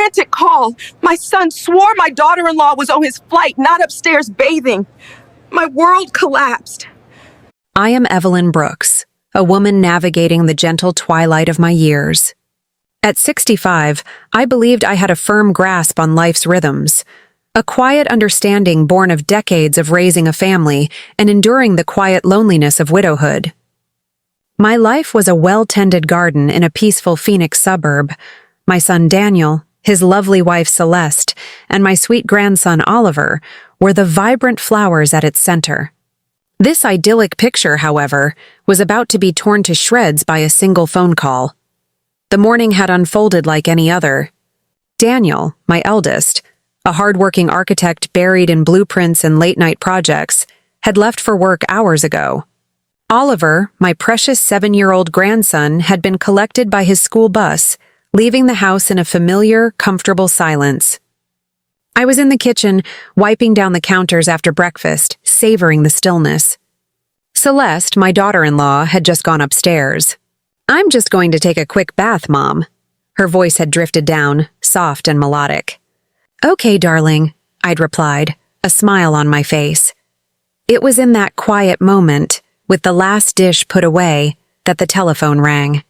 frantic call. My son swore my daughter-in-law was on his flight, not upstairs bathing. My world collapsed. I am Evelyn Brooks, a woman navigating the gentle twilight of my years. At 65, I believed I had a firm grasp on life's rhythms, a quiet understanding born of decades of raising a family and enduring the quiet loneliness of widowhood. My life was a well-tended garden in a peaceful Phoenix suburb. My son Daniel, his lovely wife Celeste, and my sweet grandson Oliver were the vibrant flowers at its center. This idyllic picture, however, was about to be torn to shreds by a single phone call. The morning had unfolded like any other. Daniel, my eldest, a hard-working architect buried in blueprints and late-night projects, had left for work hours ago. Oliver, my precious 7-year-old grandson, had been collected by his school bus, leaving the house in a familiar, comfortable silence. I was in the kitchen, wiping down the counters after breakfast, savoring the stillness. Celeste, my daughter-in-law, had just gone upstairs. "I'm just going to take a quick bath, Mom." Her voice had drifted down, soft and melodic. "Okay, darling," I'd replied, a smile on my face. It was in that quiet moment, with the last dish put away, that the telephone rang.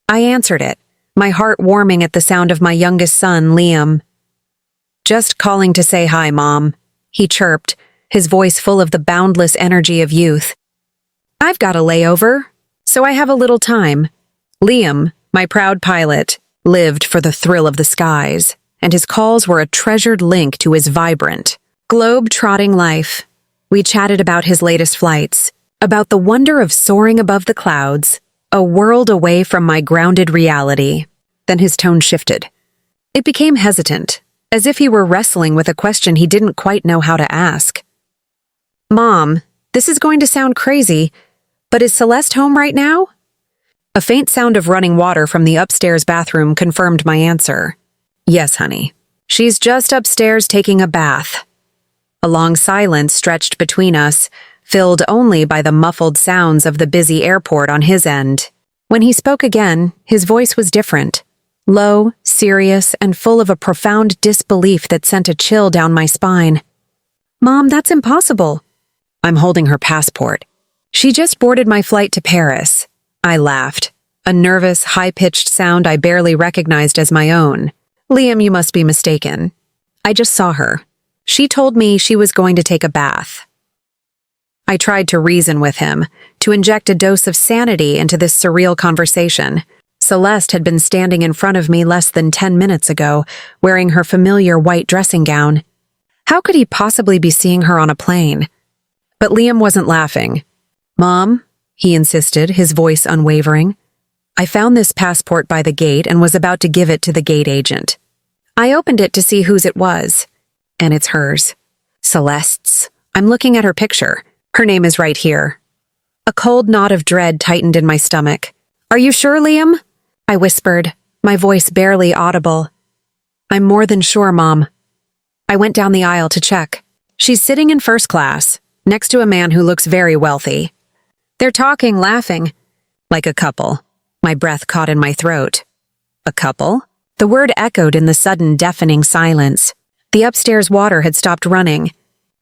I answered it, my heart warming at the sound of my youngest son, Liam. "Just calling to say hi, Mom," he chirped, his voice full of the boundless energy of youth. "I've got a layover, so I have a little time." Liam, my proud pilot, lived for the thrill of the skies, and his calls were a treasured link to his vibrant, globe-trotting life. We chatted about his latest flights, about the wonder of soaring above the clouds, a world away from my grounded reality. Then his tone shifted. It became hesitant, as if he were wrestling with a question he didn't quite know how to ask. "Mom, this is going to sound crazy, but is Celeste home right now?" A faint sound of running water from the upstairs bathroom confirmed my answer. "Yes, honey. She's just upstairs taking a bath." A long silence stretched between us, filled only by the muffled sounds of the busy airport on his end. When he spoke again, his voice was different. Low, serious, and full of a profound disbelief that sent a chill down my spine. "Mom, that's impossible." "I'm holding her passport. She just boarded my flight to Paris." I laughed, a nervous, high-pitched sound I barely recognized as my own. "Liam, you must be mistaken. I just saw her. She told me she was going to take a bath." I tried to reason with him, to inject a dose of sanity into this surreal conversation. Celeste had been standing in front of me less than 10 minutes ago, wearing her familiar white dressing gown. How could he possibly be seeing her on a plane? But Liam wasn't laughing. "Mom," he insisted, his voice unwavering. "I found this passport by the gate and was about to give it to the gate agent. I opened it to see whose it was, and it's hers. Celeste's. I'm looking at her picture. Her name is right here." A cold knot of dread tightened in my stomach. "Are you sure, Liam?" I whispered, my voice barely audible. "I'm more than sure, Mom." I went down the aisle to check. She's sitting in first class, next to a man who looks very wealthy. They're talking, laughing. Like a couple. My breath caught in my throat. A couple? The word echoed in the sudden, deafening silence. The upstairs water had stopped running.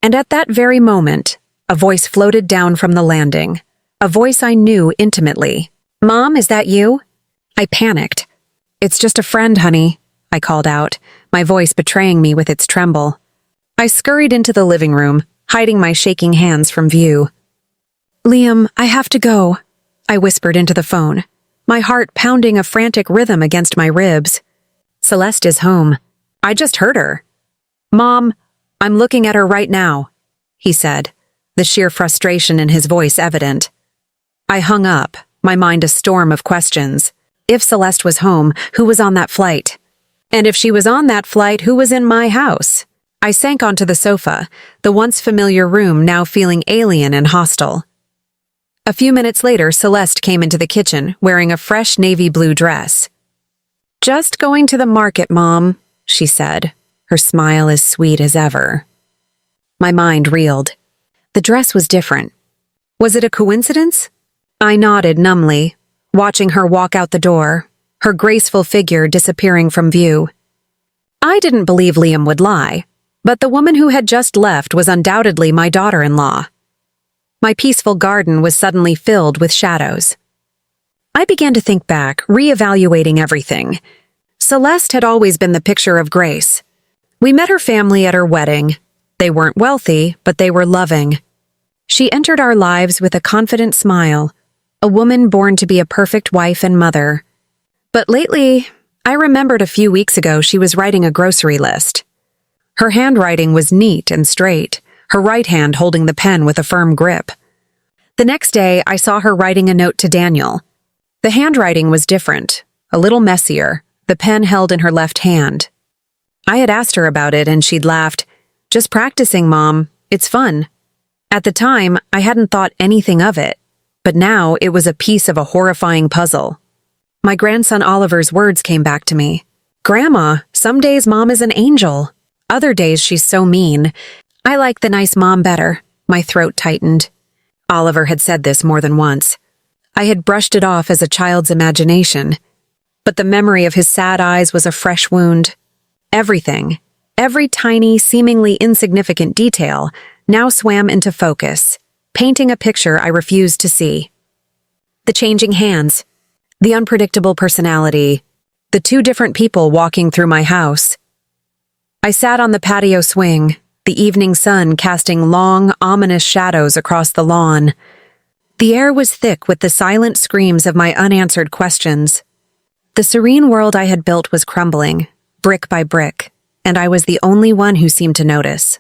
And at that very moment, a voice floated down from the landing. A voice I knew intimately. "Mom, is that you?" I panicked. "It's just a friend, honey," I called out, my voice betraying me with its tremble. I scurried into the living room, hiding my shaking hands from view. "Liam, I have to go," I whispered into the phone, my heart pounding a frantic rhythm against my ribs. "Celeste is home. I just heard her." "Mom, I'm looking at her right now," he said, the sheer frustration in his voice evident. I hung up, my mind a storm of questions. If Celeste was home, who was on that flight? And if she was on that flight, who was in my house? I sank onto the sofa, the once familiar room now feeling alien and hostile. A few minutes later, Celeste came into the kitchen, wearing a fresh navy blue dress. "Just going to the market, Mom," she said, her smile as sweet as ever. My mind reeled. The dress was different. Was it a coincidence? I nodded numbly, watching her walk out the door, her graceful figure disappearing from view. I didn't believe Liam would lie, but the woman who had just left was undoubtedly my daughter-in-law. My peaceful garden was suddenly filled with shadows. I began to think back, reevaluating everything. Celeste had always been the picture of grace. We met her family at her wedding. They weren't wealthy, but they were loving. She entered our lives with a confident smile, a woman born to be a perfect wife and mother. But lately, I remembered a few weeks ago she was writing a grocery list. Her handwriting was neat and straight, her right hand holding the pen with a firm grip. The next day, I saw her writing a note to Daniel. The handwriting was different, a little messier, the pen held in her left hand. I had asked her about it and she'd laughed, "Just practicing, Mom. It's fun." At the time, I hadn't thought anything of it, but now it was a piece of a horrifying puzzle. My grandson Oliver's words came back to me. "Grandma, some days Mom is an angel. Other days she's so mean. I like the nice mom better." My throat tightened. Oliver had said this more than once. I had brushed it off as a child's imagination, but the memory of his sad eyes was a fresh wound. Everything, every tiny, seemingly insignificant detail, now swam into focus, painting a picture I refused to see. The changing hands, the unpredictable personality, the two different people walking through my house. I sat on the patio swing, the evening sun casting long, ominous shadows across the lawn. The air was thick with the silent screams of my unanswered questions. The serene world I had built was crumbling, brick by brick, and I was the only one who seemed to notice.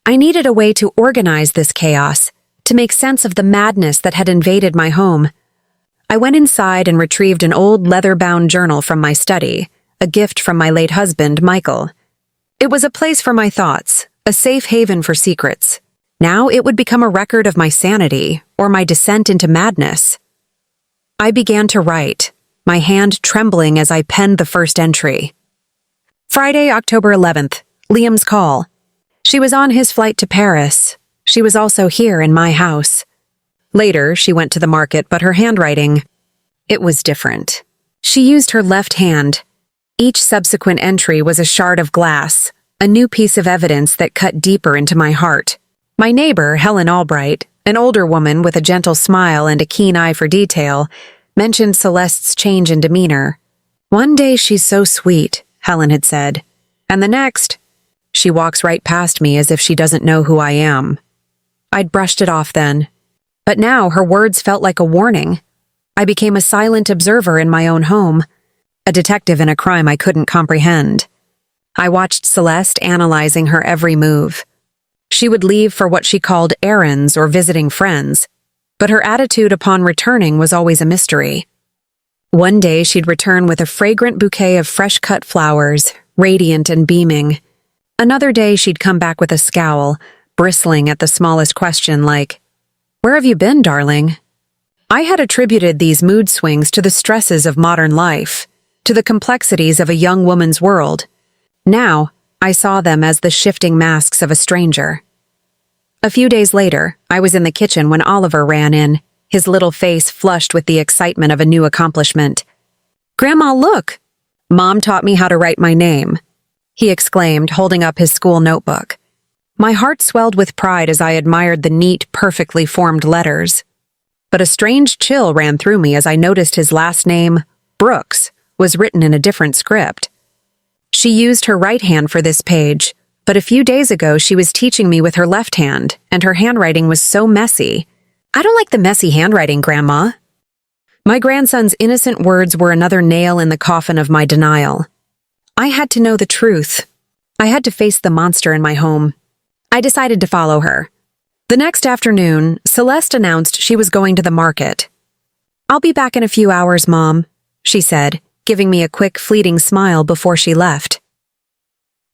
I needed a way to organize this chaos, to make sense of the madness that had invaded my home. I went inside and retrieved an old leather-bound journal from my study, a gift from my late husband, Michael. It was a place for my thoughts, a safe haven for secrets. Now it would become a record of my sanity or my descent into madness. I began to write, my hand trembling as I penned the first entry. Friday, October 11th, Liam's call. She was on his flight to Paris. She was also here in my house. Later, she went to the market, but her handwriting, it was different. She used her left hand. Each subsequent entry was a shard of glass, a new piece of evidence that cut deeper into my heart. My neighbor, Helen Albright, an older woman with a gentle smile and a keen eye for detail, mentioned Celeste's change in demeanor. "One day she's so sweet," Helen had said, "and the next, she walks right past me as if she doesn't know who I am." I'd brushed it off then, but now her words felt like a warning. I became a silent observer in my own home, a detective in a crime I couldn't comprehend. I watched Celeste analyzing her every move. She would leave for what she called errands or visiting friends, but her attitude upon returning was always a mystery. One day she'd return with a fragrant bouquet of fresh-cut flowers, radiant and beaming. Another day she'd come back with a scowl, bristling at the smallest question like, "Where have you been, darling?" I had attributed these mood swings to the stresses of modern life, to the complexities of a young woman's world. Now, I saw them as the shifting masks of a stranger. A few days later, I was in the kitchen when Oliver ran in, his little face flushed with the excitement of a new accomplishment. "Grandma, look! Mom taught me how to write my name," he exclaimed, holding up his school notebook. My heart swelled with pride as I admired the neat, perfectly formed letters. But a strange chill ran through me as I noticed his last name, Brooks, was written in a different script. She used her right hand for this page, but a few days ago she was teaching me with her left hand, and her handwriting was so messy. "I don't like the messy handwriting, Grandma." My grandson's innocent words were another nail in the coffin of my denial. I had to know the truth. I had to face the monster in my home. I decided to follow her. The next afternoon, Celeste announced she was going to the market. "I'll be back in a few hours, Mom," she said, giving me a quick, fleeting smile before she left.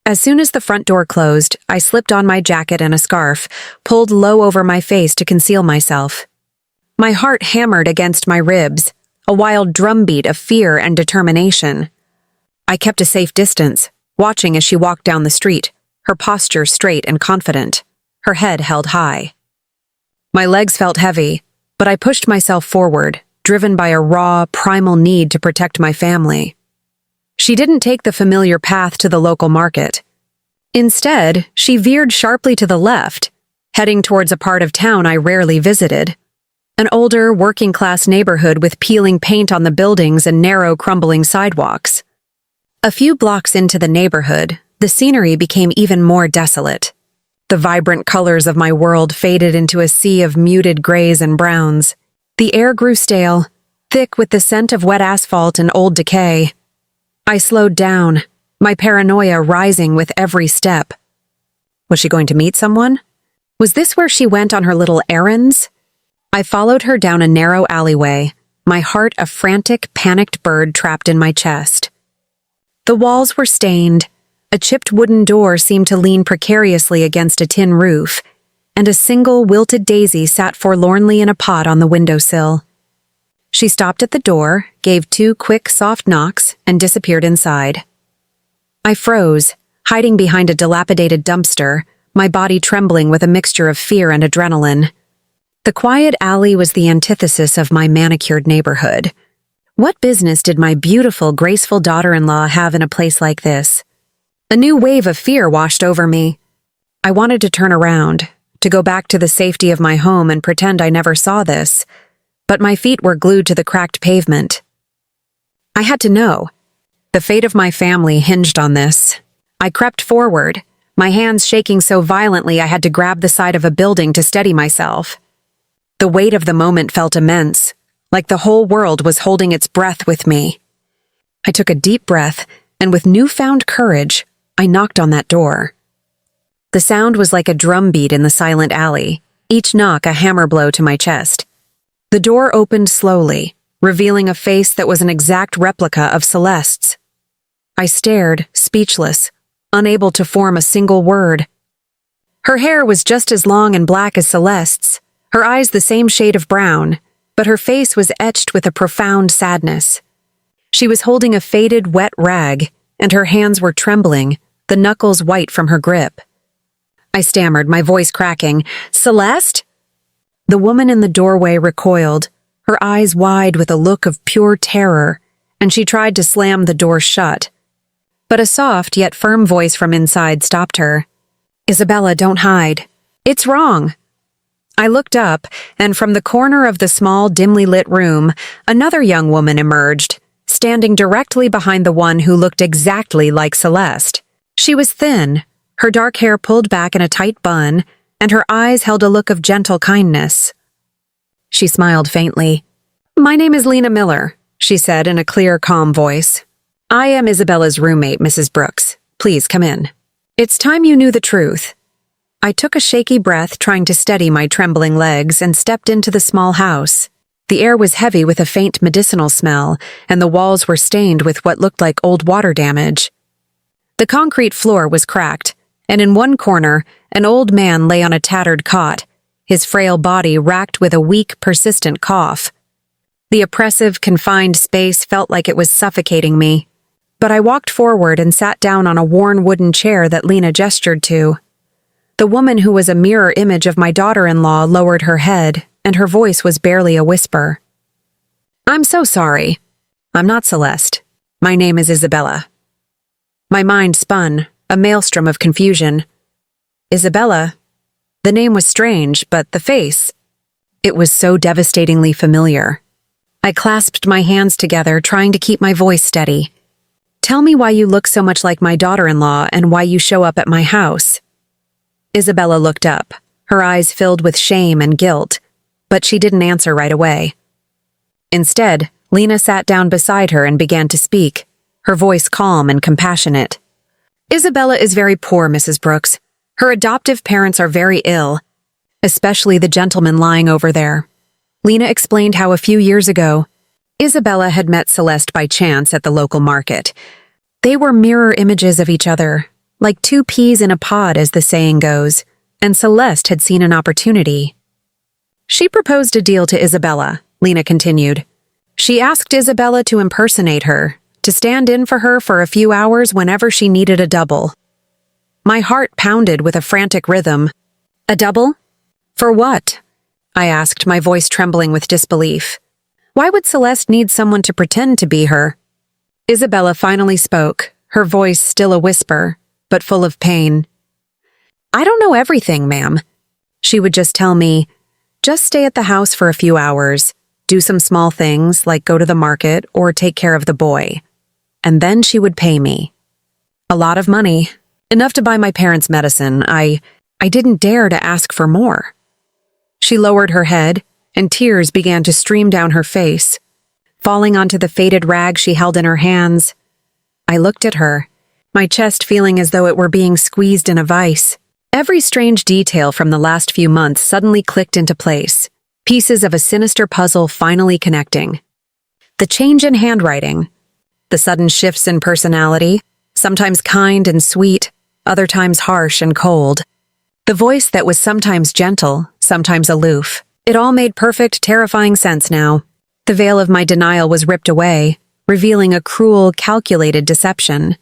As soon as the front door closed, I slipped on my jacket and a scarf, pulled low over my face to conceal myself. My heart hammered against my ribs, a wild drumbeat of fear and determination. I kept a safe distance, watching as she walked down the street, her posture straight and confident, her head held high. My legs felt heavy, but I pushed myself forward, driven by a raw, primal need to protect my family. She didn't take the familiar path to the local market. Instead, she veered sharply to the left, heading towards a part of town I rarely visited. An older, working-class neighborhood with peeling paint on the buildings and narrow, crumbling sidewalks. A few blocks into the neighborhood, the scenery became even more desolate. The vibrant colors of my world faded into a sea of muted grays and browns. The air grew stale, thick with the scent of wet asphalt and old decay. I slowed down, my paranoia rising with every step. Was she going to meet someone? Was this where she went on her little errands? I followed her down a narrow alleyway, my heart a frantic, panicked bird trapped in my chest. The walls were stained, a chipped wooden door seemed to lean precariously against a tin roof, and a single wilted daisy sat forlornly in a pot on the windowsill. She stopped at the door, gave 2 quick, soft knocks, and disappeared inside. I froze, hiding behind a dilapidated dumpster, my body trembling with a mixture of fear and adrenaline. The quiet alley was the antithesis of my manicured neighborhood. What business did my beautiful, graceful daughter-in-law have in a place like this? A new wave of fear washed over me. I wanted to turn around, to go back to the safety of my home and pretend I never saw this, but my feet were glued to the cracked pavement. I had to know. The fate of my family hinged on this. I crept forward, my hands shaking so violently I had to grab the side of a building to steady myself. The weight of the moment felt immense, like the whole world was holding its breath with me. I took a deep breath, and with newfound courage, I knocked on that door. The sound was like a drumbeat in the silent alley, each knock a hammer blow to my chest. The door opened slowly, revealing a face that was an exact replica of Celeste's. I stared, speechless, unable to form a single word. Her hair was just as long and black as Celeste's, her eyes the same shade of brown, but her face was etched with a profound sadness. She was holding a faded, wet rag, and her hands were trembling, the knuckles white from her grip. I stammered, my voice cracking, "Celeste?" The woman in the doorway recoiled, her eyes wide with a look of pure terror, and she tried to slam the door shut. But a soft yet firm voice from inside stopped her. "Isabella, don't hide. It's wrong." I looked up, and from the corner of the small, dimly lit room, another young woman emerged, standing directly behind the one who looked exactly like Celeste. She was thin, her dark hair pulled back in a tight bun, and her eyes held a look of gentle kindness. She smiled faintly. "My name is Lena Miller," she said in a clear, calm voice. "I am Isabella's roommate, Mrs. Brooks. Please come in. It's time you knew the truth." I took a shaky breath, trying to steady my trembling legs, and stepped into the small house. The air was heavy with a faint medicinal smell, and the walls were stained with what looked like old water damage. The concrete floor was cracked, and in one corner, an old man lay on a tattered cot, his frail body racked with a weak, persistent cough. The oppressive, confined space felt like it was suffocating me, but I walked forward and sat down on a worn wooden chair that Lena gestured to. The woman who was a mirror image of my daughter-in-law lowered her head, and her voice was barely a whisper. "I'm so sorry. I'm not Celeste. My name is Isabella." My mind spun, a maelstrom of confusion. Isabella? The name was strange, but the face, it was so devastatingly familiar. I clasped my hands together, trying to keep my voice steady. "Tell me why you look so much like my daughter-in-law and why you show up at my house." Isabella looked up, her eyes filled with shame and guilt, but she didn't answer right away. Instead, Lena sat down beside her and began to speak, her voice calm and compassionate. "Isabella is very poor, Mrs. Brooks. Her adoptive parents are very ill, especially the gentleman lying over there." Lena explained how a few years ago, Isabella had met Celeste by chance at the local market. They were mirror images of each other, like 2 peas in a pod, as the saying goes, and Celeste had seen an opportunity. "She proposed a deal to Isabella," Lena continued. "She asked Isabella to impersonate her, to stand in for her for a few hours whenever she needed a double." My heart pounded with a frantic rhythm. "A double? For what?" I asked, my voice trembling with disbelief. "Why would Celeste need someone to pretend to be her?" Isabella finally spoke, her voice still a whisper, but full of pain. I don't know everything, ma'am. She would just tell me, just stay at the house for a few hours, do some small things like go to the market or take care of the boy. And then she would pay me. A lot of money, enough to buy my parents' medicine. I didn't dare to ask for more. She lowered her head, and tears began to stream down her face, falling onto the faded rag she held in her hands. I looked at her, my chest feeling as though it were being squeezed in a vice. Every strange detail from the last few months suddenly clicked into place, pieces of a sinister puzzle finally connecting. The change in handwriting, the sudden shifts in personality, sometimes kind and sweet, other times harsh and cold. The voice that was sometimes gentle, sometimes aloof. It all made perfect, terrifying sense now. The veil of my denial was ripped away, revealing a cruel, calculated deception.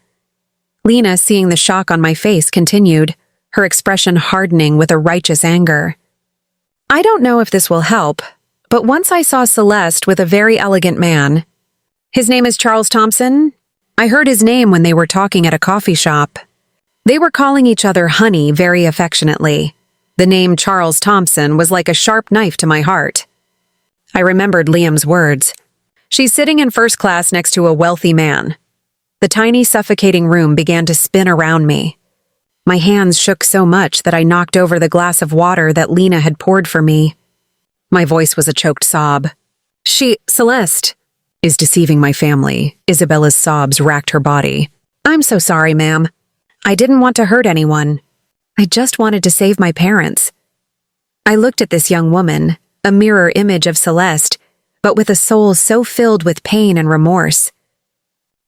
Lena, seeing the shock on my face, continued, her expression hardening with a righteous anger. I don't know if this will help, but once I saw Celeste with a very elegant man. His name is Charles Thompson. I heard his name when they were talking at a coffee shop. They were calling each other honey very affectionately. The name Charles Thompson was like a sharp knife to my heart. I remembered Liam's words. She's sitting in first class next to a wealthy man. The tiny, suffocating room began to spin around me. My hands shook so much that I knocked over the glass of water that Lena had poured for me. My voice was a choked sob. Celeste, is deceiving my family. Isabella's sobs racked her body. I'm so sorry, ma'am. I didn't want to hurt anyone. I just wanted to save my parents. I looked at this young woman, a mirror image of Celeste, but with a soul so filled with pain and remorse.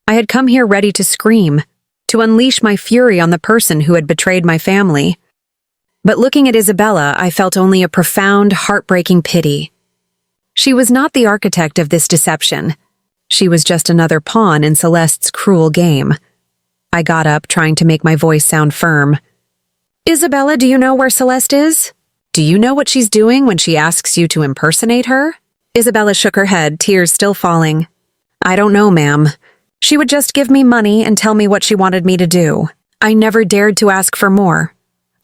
I had come here ready to scream, to unleash my fury on the person who had betrayed my family. But looking at Isabella, I felt only a profound, heartbreaking pity. She was not the architect of this deception. She was just another pawn in Celeste's cruel game. I got up, trying to make my voice sound firm. Isabella, do you know where Celeste is? Do you know what she's doing when she asks you to impersonate her? Isabella shook her head, tears still falling. I don't know, ma'am. She would just give me money and tell me what she wanted me to do. I never dared to ask for more.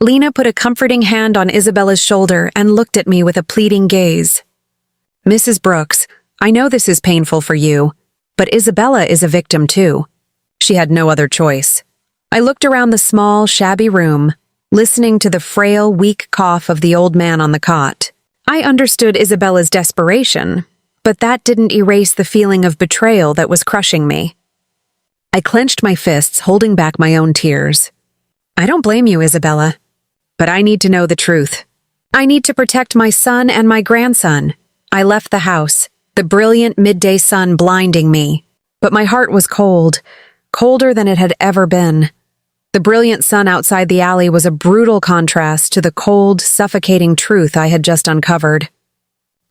Lena put a comforting hand on Isabella's shoulder and looked at me with a pleading gaze. Mrs. Brooks, I know this is painful for you, but Isabella is a victim too. She had no other choice. I looked around the small, shabby room, listening to the frail, weak cough of the old man on the cot. I understood Isabella's desperation, but that didn't erase the feeling of betrayal that was crushing me. I clenched my fists, holding back my own tears. I don't blame you, Isabella, but I need to know the truth. I need to protect my son and my grandson. I left the house, the brilliant midday sun blinding me, but my heart was cold, colder than it had ever been. The brilliant sun outside the alley was a brutal contrast to the cold, suffocating truth I had just uncovered.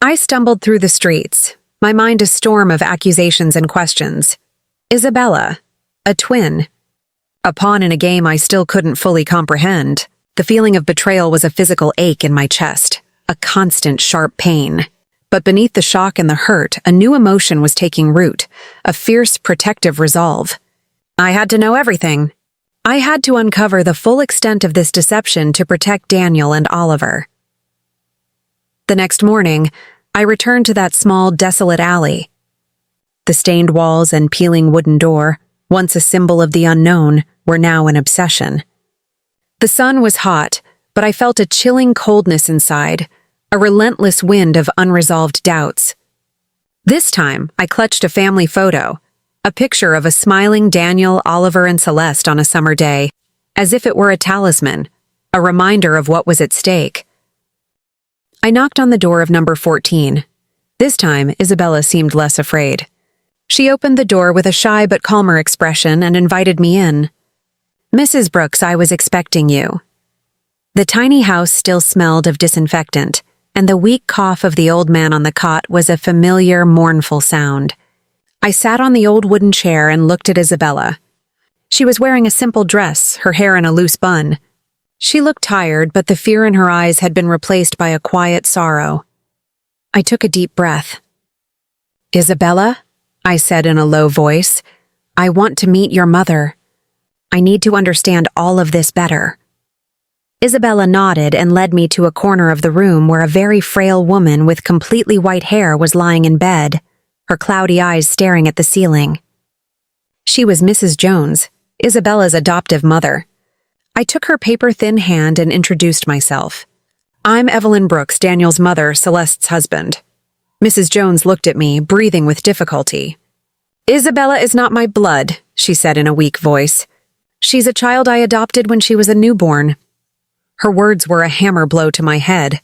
I stumbled through the streets, my mind a storm of accusations and questions. Isabella, a twin. A pawn in a game I still couldn't fully comprehend. The feeling of betrayal was a physical ache in my chest, a constant sharp pain. But beneath the shock and the hurt, a new emotion was taking root, a fierce, protective resolve. I had to know everything. I had to uncover the full extent of this deception to protect Daniel and Oliver. The next morning, I returned to that small, desolate alley. The stained walls and peeling wooden door, once a symbol of the unknown, were now an obsession. The sun was hot, but I felt a chilling coldness inside, a relentless wind of unresolved doubts. This time, I clutched a family photo, a picture of a smiling Daniel, Oliver, and Celeste on a summer day, as if it were a talisman, a reminder of what was at stake. I knocked on the door of number 14. This time, Isabella seemed less afraid. She opened the door with a shy but calmer expression and invited me in. Mrs. Brooks, I was expecting you. The tiny house still smelled of disinfectant, and the weak cough of the old man on the cot was a familiar, mournful sound. I sat on the old wooden chair and looked at Isabella. She was wearing a simple dress, her hair in a loose bun. She looked tired, but the fear in her eyes had been replaced by a quiet sorrow. I took a deep breath. Isabella? I said in a low voice. I want to meet your mother. I need to understand all of this better. Isabella nodded and led me to a corner of the room where a very frail woman with completely white hair was lying in bed, her cloudy eyes staring at the ceiling. She was Mrs. Jones, Isabella's adoptive mother. I took her paper-thin hand and introduced myself. I'm Evelyn Brooks, Daniel's mother, Celeste's husband. Mrs. Jones looked at me, breathing with difficulty. Isabella is not my blood, she said in a weak voice. She's a child I adopted when she was a newborn. Her words were a hammer blow to my head.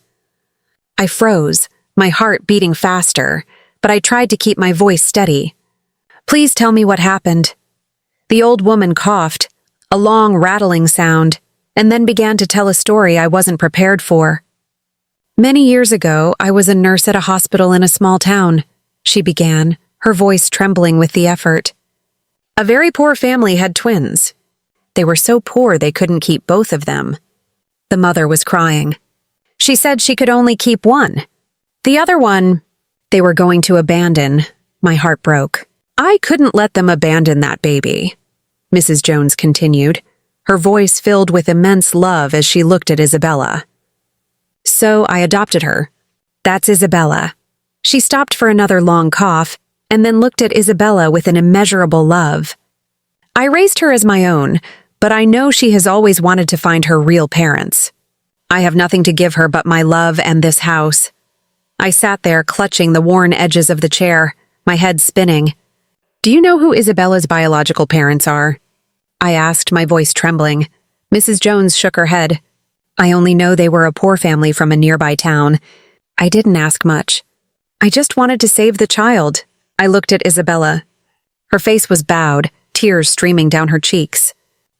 I froze, my heart beating faster, but I tried to keep my voice steady. Please tell me what happened. The old woman coughed, a long rattling sound, and then began to tell a story I wasn't prepared for. Many years ago, I was a nurse at a hospital in a small town, she began, her voice trembling with the effort. A very poor family had twins. They were so poor they couldn't keep both of them. The mother was crying. She said she could only keep one. The other one, they were going to abandon. My heart broke. I couldn't let them abandon that baby, Mrs. Jones continued, her voice filled with immense love as she looked at Isabella. So I adopted her. That's Isabella. She stopped for another long cough and then looked at Isabella with an immeasurable love. I raised her as my own, but I know she has always wanted to find her real parents. I have nothing to give her but my love and this house. I sat there clutching the worn edges of the chair, my head spinning. Do you know who Isabella's biological parents are? I asked, my voice trembling. Mrs. Jones shook her head. I only know they were a poor family from a nearby town. I didn't ask much. I just wanted to save the child. I looked at Isabella. Her face was bowed, tears streaming down her cheeks.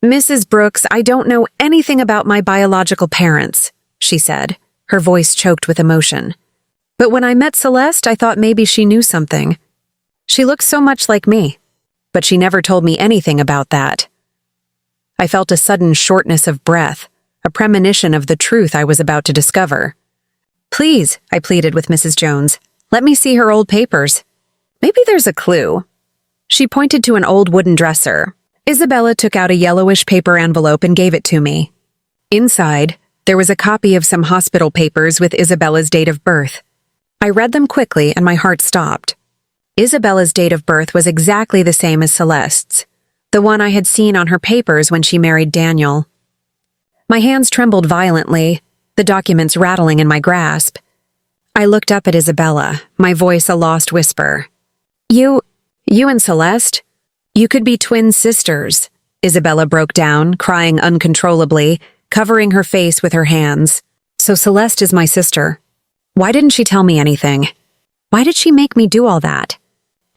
Mrs. Brooks, I don't know anything about my biological parents, she said, her voice choked with emotion. But when I met Celeste, I thought maybe she knew something. She looked so much like me, but she never told me anything about that. I felt a sudden shortness of breath, a premonition of the truth I was about to discover. Please, I pleaded with Mrs. Jones, let me see her old papers. Maybe there's a clue. She pointed to an old wooden dresser. Isabella took out a yellowish paper envelope and gave it to me. Inside, there was a copy of some hospital papers with Isabella's date of birth. I read them quickly and my heart stopped. Isabella's date of birth was exactly the same as Celeste's, the one I had seen on her papers when she married Daniel. My hands trembled violently, the documents rattling in my grasp. I looked up at Isabella, my voice a lost whisper. You and Celeste? You could be twin sisters. Isabella broke down, crying uncontrollably, covering her face with her hands. So Celeste is my sister. Why didn't she tell me anything? Why did she make me do all that?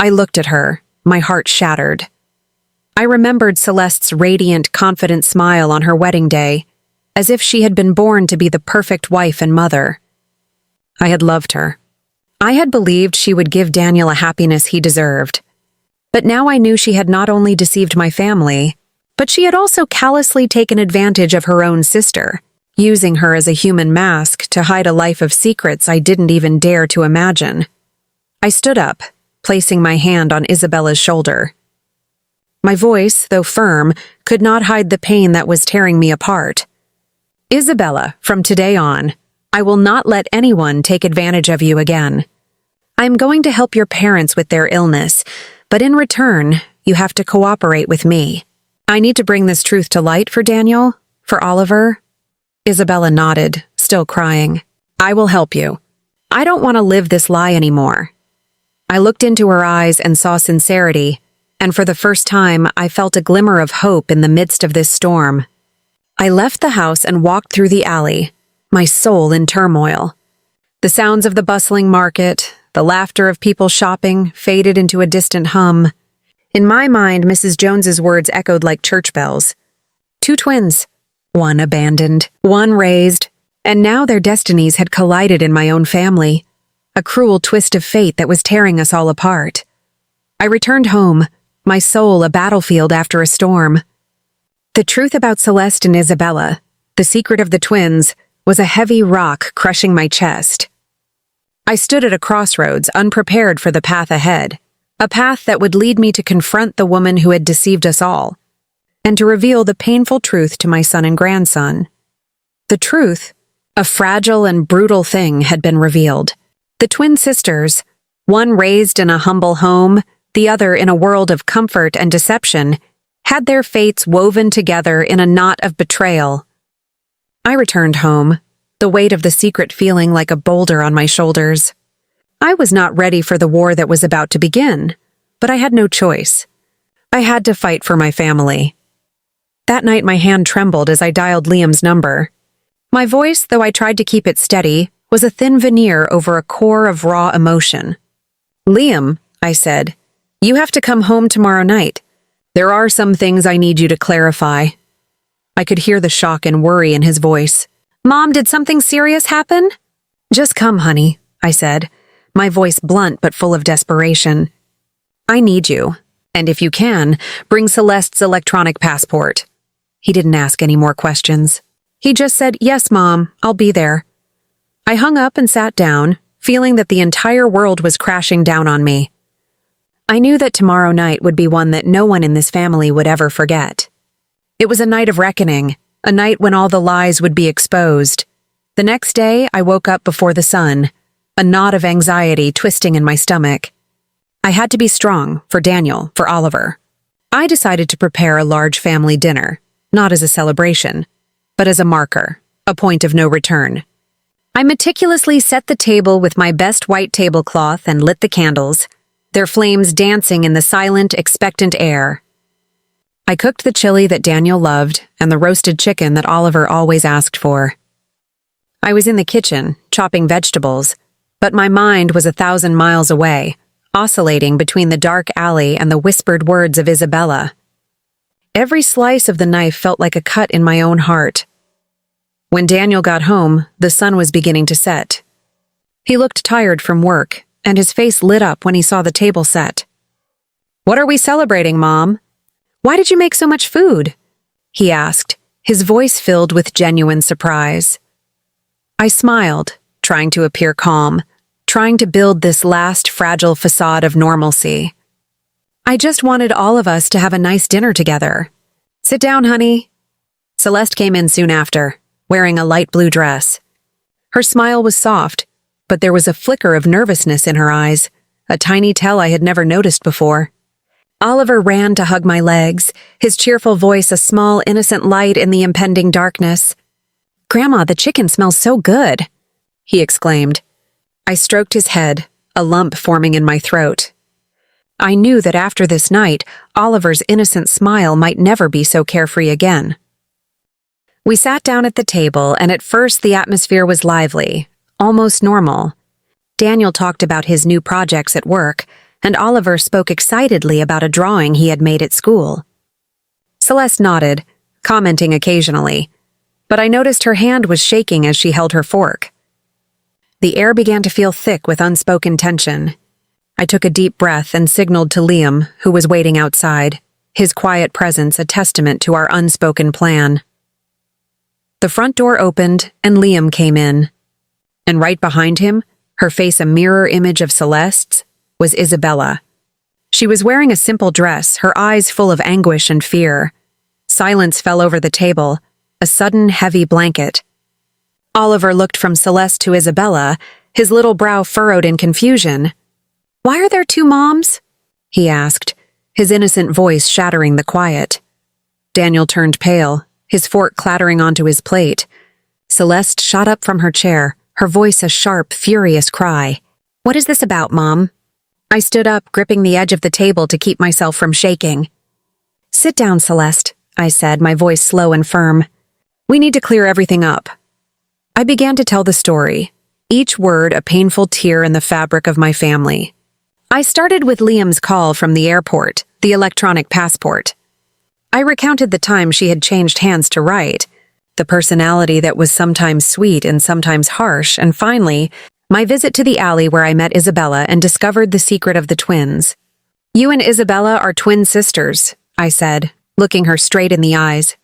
I looked at her, my heart shattered. I remembered Celeste's radiant, confident smile on her wedding day, as if she had been born to be the perfect wife and mother. I had loved her. I had believed she would give Daniel a happiness he deserved. But now I knew she had not only deceived my family, but she had also callously taken advantage of her own sister, using her as a human mask to hide a life of secrets I didn't even dare to imagine. I stood up, placing my hand on Isabella's shoulder. My voice, though firm, could not hide the pain that was tearing me apart. Isabella, from today on, I will not let anyone take advantage of you again. I am going to help your parents with their illness, but in return, you have to cooperate with me. I need to bring this truth to light for Daniel, for Oliver. Isabella nodded, still crying. I will help you. I don't want to live this lie anymore. I looked into her eyes and saw sincerity, and for the first time, I felt a glimmer of hope in the midst of this storm. I left the house and walked through the alley, my soul in turmoil. The sounds of the bustling market, the laughter of people shopping, faded into a distant hum. In my mind, Mrs. Jones's words echoed like church bells. 2 twins, one abandoned, one raised, and now their destinies had collided in my own family, a cruel twist of fate that was tearing us all apart. I returned home, my soul a battlefield after a storm. The truth about Celeste and Isabella, the secret of the twins, was a heavy rock crushing my chest. I stood at a crossroads, unprepared for the path ahead, a path that would lead me to confront the woman who had deceived us all, and to reveal the painful truth to my son and grandson. The truth, a fragile and brutal thing, had been revealed. The twin sisters, one raised in a humble home, the other in a world of comfort and deception, had their fates woven together in a knot of betrayal. I returned home, the weight of the secret feeling like a boulder on my shoulders. I was not ready for the war that was about to begin, but I had no choice. I had to fight for my family. That night my hand trembled as I dialed Liam's number. My voice, though I tried to keep it steady, was a thin veneer over a core of raw emotion. "Liam," I said, "you have to come home tomorrow night. There are some things I need you to clarify." I could hear the shock and worry in his voice. "Mom, did something serious happen?" "Just come, honey," I said, my voice blunt but full of desperation. "I need you, and if you can, bring Celeste's electronic passport." He didn't ask any more questions. He just said, "Yes, Mom, I'll be there." I hung up and sat down, feeling that the entire world was crashing down on me. I knew that tomorrow night would be one that no one in this family would ever forget. It was a night of reckoning, a night when all the lies would be exposed. The next day, I woke up before the sun, a knot of anxiety twisting in my stomach. I had to be strong for Daniel, for Oliver. I decided to prepare a large family dinner, not as a celebration, but as a marker, a point of no return. I meticulously set the table with my best white tablecloth and lit the candles, their flames dancing in the silent, expectant air. I cooked the chili that Daniel loved and the roasted chicken that Oliver always asked for. I was in the kitchen, chopping vegetables, but my mind was 1,000 miles away, oscillating between the dark alley and the whispered words of Isabella. Every slice of the knife felt like a cut in my own heart. When Daniel got home, the sun was beginning to set. He looked tired from work, and his face lit up when he saw the table set. "What are we celebrating, Mom? Why did you make so much food?" he asked, his voice filled with genuine surprise. I smiled, trying to appear calm, trying to build this last fragile facade of normalcy. "I just wanted all of us to have a nice dinner together. Sit down, honey." Celeste came in soon after, wearing a light blue dress. Her smile was soft, but there was a flicker of nervousness in her eyes, a tiny tell I had never noticed before. Oliver ran to hug my legs, his cheerful voice a small, innocent light in the impending darkness. "Grandma, the chicken smells so good," he exclaimed. I stroked his head, a lump forming in my throat. I knew that after this night, Oliver's innocent smile might never be so carefree again. We sat down at the table, and at first the atmosphere was lively, almost normal. Daniel talked about his new projects at work, and Oliver spoke excitedly about a drawing he had made at school. Celeste nodded, commenting occasionally, but I noticed her hand was shaking as she held her fork. The air began to feel thick with unspoken tension. I took a deep breath and signaled to Liam, who was waiting outside, his quiet presence a testament to our unspoken plan. The front door opened, and Liam came in. And right behind him, her face a mirror image of Celeste's, was Isabella. She was wearing a simple dress, her eyes full of anguish and fear. Silence fell over the table, a sudden heavy blanket. Oliver looked from Celeste to Isabella, his little brow furrowed in confusion. "Why are there two moms?" he asked, his innocent voice shattering the quiet. Daniel turned pale, his fork clattering onto his plate. Celeste shot up from her chair, her voice a sharp, furious cry. "What is this about, Mom?" I stood up, gripping the edge of the table to keep myself from shaking. "Sit down, Celeste," I said, my voice slow and firm. "We need to clear everything up." I began to tell the story, each word a painful tear in the fabric of my family. I started with Liam's call from the airport, the electronic passport. I recounted the time she had changed hands to write, the personality that was sometimes sweet and sometimes harsh, and finally, my visit to the alley where I met Isabella and discovered the secret of the twins. "You and Isabella are twin sisters," I said, looking her straight in the eyes.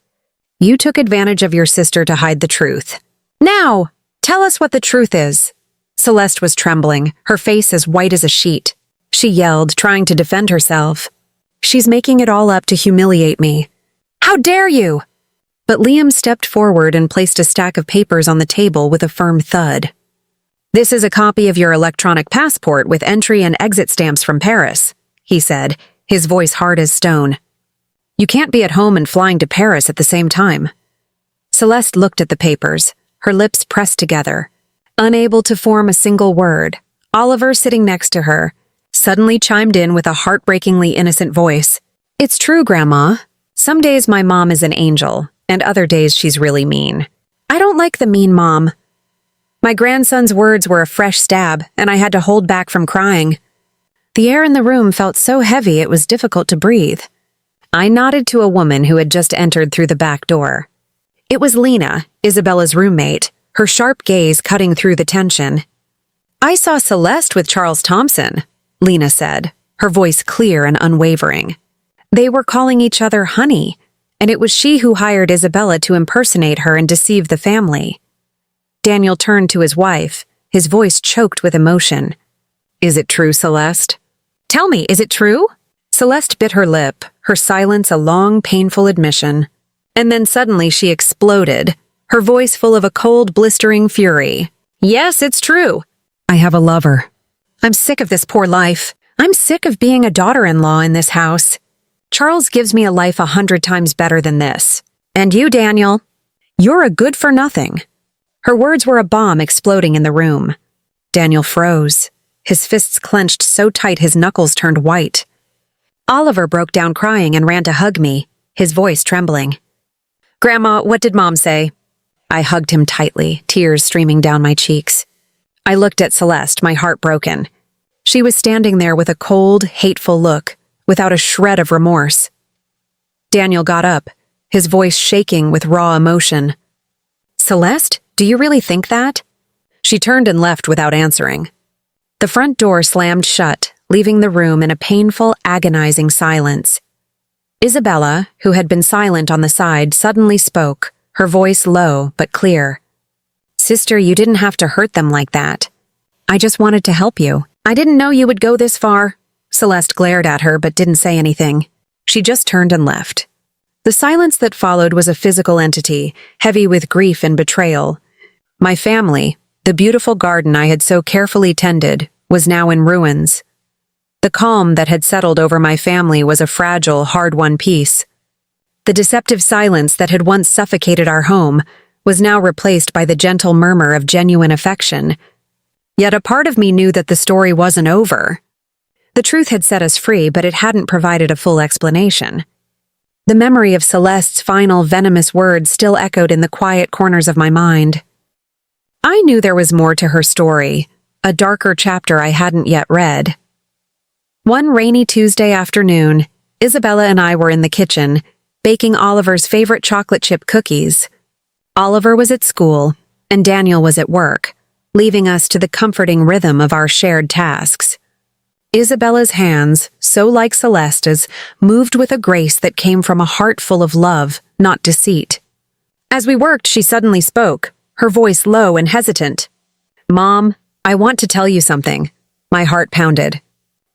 "You took advantage of your sister to hide the truth. Now, tell us what the truth is." Celeste was trembling, her face as white as a sheet. she yelled, trying to defend herself. "She's making it all up to humiliate me. How dare you!" But Liam stepped forward and placed a stack of papers on the table with a firm thud. "This is a copy of your electronic passport with entry and exit stamps from Paris," he said, his voice hard as stone. "You can't be at home and flying to Paris at the same time." Celeste looked at the papers, her lips pressed together. Unable to form a single word, Oliver, sitting next to her, suddenly chimed in with a heartbreakingly innocent voice. "It's true, Grandma. Some days my mom is an angel, and other days she's really mean. I don't like the mean mom." My grandson's words were a fresh stab, and I had to hold back from crying. The air in the room felt so heavy it was difficult to breathe. I nodded to a woman who had just entered through the back door. It was Lena, Isabella's roommate, her sharp gaze cutting through the tension. "I saw Celeste with Charles Thompson," Lena said, her voice clear and unwavering. "They were calling each other honey, and it was she who hired Isabella to impersonate her and deceive the family." Daniel turned to his wife, his voice choked with emotion. "Is it true, Celeste?" "Tell me, is it true?" Celeste bit her lip, her silence a long, painful admission. And then suddenly she exploded, her voice full of a cold, blistering fury. "Yes, it's true. I have a lover. I'm sick of this poor life. I'm sick of being a daughter-in-law in this house. Charles gives me a life 100 times better than this. And you, Daniel, you're a good-for-nothing." Her words were a bomb exploding in the room. Daniel froze, his fists clenched so tight his knuckles turned white. Oliver broke down crying and ran to hug me, his voice trembling. "Grandma, what did Mom say?" I hugged him tightly, tears streaming down my cheeks. I looked at Celeste, my heart broken. She was standing there with a cold, hateful look, without a shred of remorse. Daniel got up, his voice shaking with raw emotion. "Celeste, do you really think that?" She turned and left without answering. The front door slammed shut, leaving the room in a painful, agonizing silence. Isabella, who had been silent on the side, suddenly spoke, her voice low but clear. "Sister, you didn't have to hurt them like that. I just wanted to help you. I didn't know you would go this far." Celeste glared at her but didn't say anything. She just turned and left. The silence that followed was a physical entity, heavy with grief and betrayal. My family, the beautiful garden I had so carefully tended, was now in ruins. The calm that had settled over my family was a fragile, hard-won peace. The deceptive silence that had once suffocated our home was now replaced by the gentle murmur of genuine affection. Yet a part of me knew that the story wasn't over. The truth had set us free, but it hadn't provided a full explanation. The memory of Celeste's final venomous words still echoed in the quiet corners of my mind. I knew there was more to her story, a darker chapter I hadn't yet read. One rainy Tuesday afternoon, Isabella and I were in the kitchen, baking Oliver's favorite chocolate chip cookies. Oliver was at school, and Daniel was at work, leaving us to the comforting rhythm of our shared tasks. Isabella's hands, so like Celeste's, moved with a grace that came from a heart full of love, not deceit. As we worked, she suddenly spoke, her voice low and hesitant. "Mom, I want to tell you something." My heart pounded.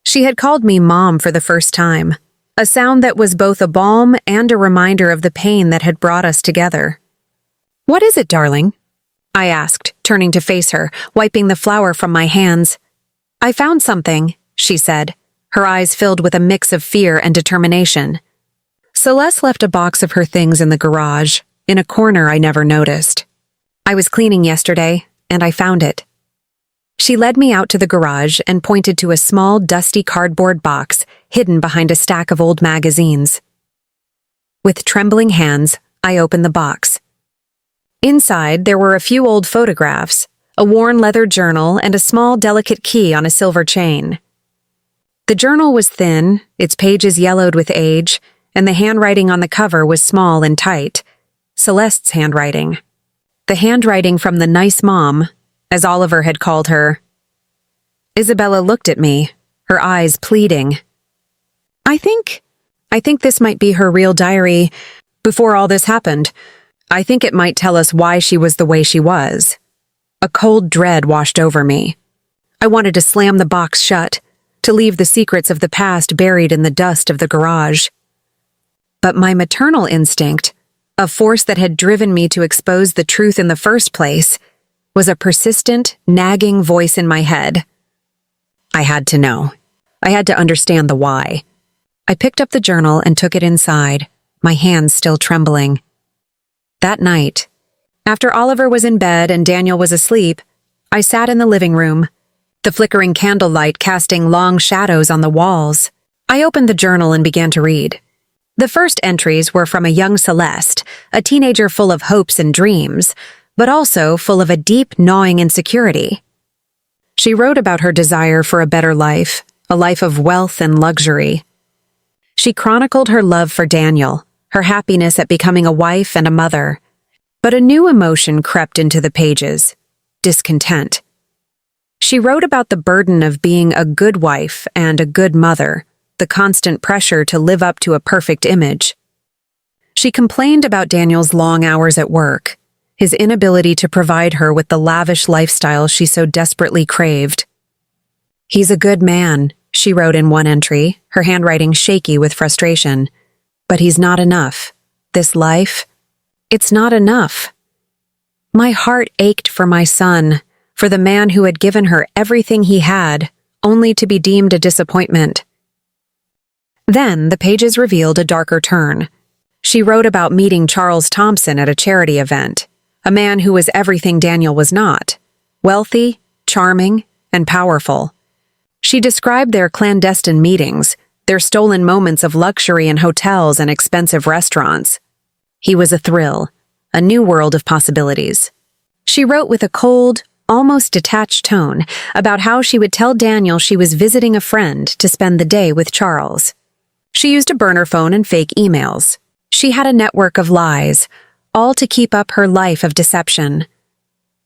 She had called me Mom for the first time, a sound that was both a balm and a reminder of the pain that had brought us together. "What is it, darling?" I asked, turning to face her, wiping the flour from my hands. "I found something," she said, her eyes filled with a mix of fear and determination. Celeste left a box of her things in the garage, in a corner I never noticed. "I was cleaning yesterday, and I found it." She led me out to the garage and pointed to a small, dusty cardboard box hidden behind a stack of old magazines. With trembling hands, I opened the box. Inside, there were a few old photographs, a worn leather journal, and a small, delicate key on a silver chain. The journal was thin, its pages yellowed with age, and the handwriting on the cover was small and tight. Celeste's handwriting. The handwriting from the nice mom, as Oliver had called her. Isabella looked at me, her eyes pleading. I think this might be her real diary before all this happened. I think it might tell us why she was the way she was." A cold dread washed over me. I wanted to slam the box shut, to leave the secrets of the past buried in the dust of the garage. But my maternal instinct, a force that had driven me to expose the truth in the first place, was a persistent, nagging voice in my head. I had to know. I had to understand the why. I picked up the journal and took it inside, my hands still trembling. That night, after Oliver was in bed and Daniel was asleep, I sat in the living room, the flickering candlelight casting long shadows on the walls. I opened the journal and began to read. The first entries were from a young Celeste, a teenager full of hopes and dreams, but also full of a deep, gnawing insecurity. She wrote about her desire for a better life, a life of wealth and luxury. She chronicled her love for Daniel, her happiness at becoming a wife and a mother. But a new emotion crept into the pages: discontent. She wrote about the burden of being a good wife and a good mother, the constant pressure to live up to a perfect image. She complained about Daniel's long hours at work, his inability to provide her with the lavish lifestyle she so desperately craved. "He's a good man," she wrote in one entry, her handwriting shaky with frustration. "But he's not enough. This life, it's not enough." My heart ached for my son, for the man who had given her everything he had, only to be deemed a disappointment. Then the pages revealed a darker turn. She wrote about meeting Charles Thompson at a charity event, a man who was everything Daniel was not: wealthy, charming, and powerful. She described their clandestine meetings, their stolen moments of luxury in hotels and expensive restaurants. He was a thrill, a new world of possibilities. She wrote with a cold, almost detached tone about how she would tell Daniel she was visiting a friend to spend the day with Charles. She used a burner phone and fake emails. She had a network of lies, all to keep up her life of deception.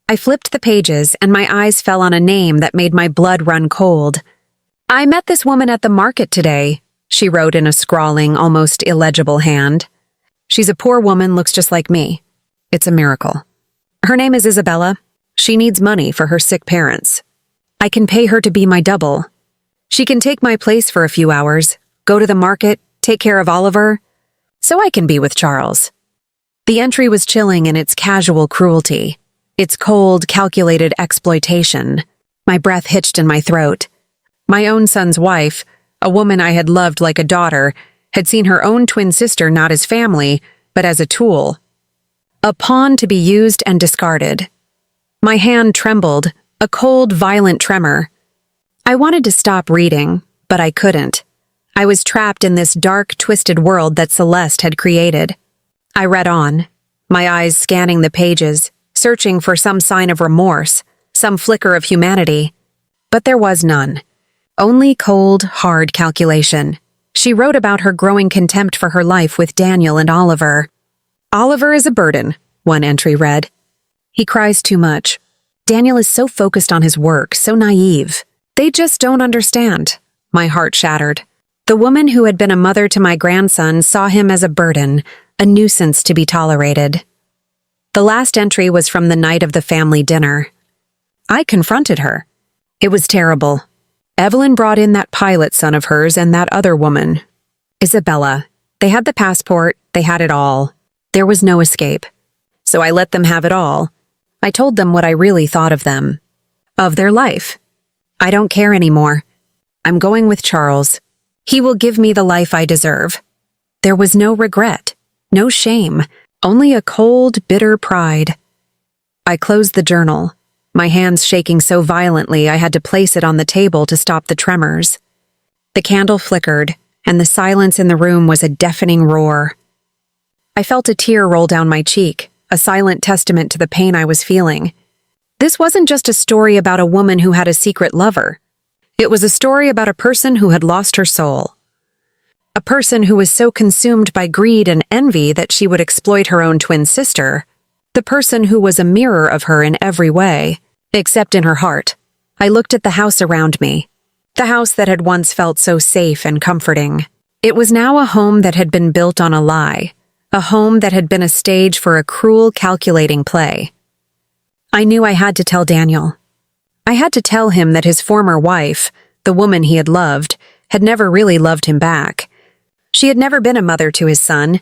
I flipped the pages and my eyes fell on a name that made my blood run cold. "I met this woman at the market today," she wrote in a scrawling, almost illegible hand. "She's a poor woman, looks just like me. It's a miracle. Her name is Isabella. She needs money for her sick parents. I can pay her to be my double. She can take my place for a few hours, go to the market, take care of Oliver, so I can be with Charles." The entry was chilling in its casual cruelty, its cold, calculated exploitation. My breath hitched in my throat. My own son's wife, a woman I had loved like a daughter, had seen her own twin sister not as family, but as a tool. A pawn to be used and discarded. My hand trembled, a cold, violent tremor. I wanted to stop reading, but I couldn't. I was trapped in this dark, twisted world that Celeste had created. I read on, my eyes scanning the pages, searching for some sign of remorse, some flicker of humanity. But there was none. Only cold, hard calculation. She wrote about her growing contempt for her life with Daniel and Oliver. "Oliver is a burden," one entry read. "He cries too much. Daniel is so focused on his work, so naive. They just don't understand." My heart shattered. The woman who had been a mother to my grandson saw him as a burden, a nuisance to be tolerated. The last entry was from the night of the family dinner. I confronted her. It was terrible. Evelyn brought in that pilot son of hers and that other woman, Isabella. They had the passport, they had it all. There was no escape. So I let them have it all. I told them what I really thought of them, of their life. "I don't care anymore. I'm going with Charles. He will give me the life I deserve." There was no regret, no shame, only a cold, bitter pride. I closed the journal, my hands shaking so violently I had to place it on the table to stop the tremors. The candle flickered, and the silence in the room was a deafening roar. I felt a tear roll down my cheek, a silent testament to the pain I was feeling. This wasn't just a story about a woman who had a secret lover. It was a story about a person who had lost her soul. A person who was so consumed by greed and envy that she would exploit her own twin sister. The person who was a mirror of her in every way, except in her heart. I looked at the house around me. The house that had once felt so safe and comforting. It was now a home that had been built on a lie. A home that had been a stage for a cruel, calculating play. I knew I had to tell Daniel. I had to tell him that his former wife, the woman he had loved, had never really loved him back. She had never been a mother to his son.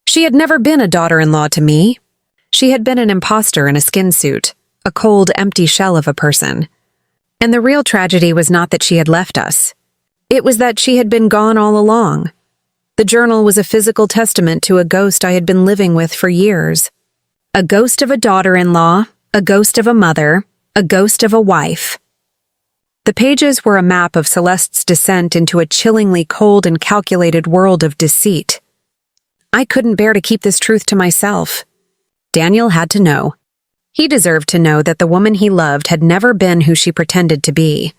She had never been a daughter-in-law to me. She had been an imposter in a skin suit, a cold, empty shell of a person. And the real tragedy was not that she had left us. It was that she had been gone all along. The journal was a physical testament to a ghost I had been living with for years. A ghost of a daughter-in-law, a ghost of a mother, a ghost of a wife. The pages were a map of Celeste's descent into a chillingly cold and calculated world of deceit. I couldn't bear to keep this truth to myself. Daniel had to know. He deserved to know that the woman he loved had never been who she pretended to be.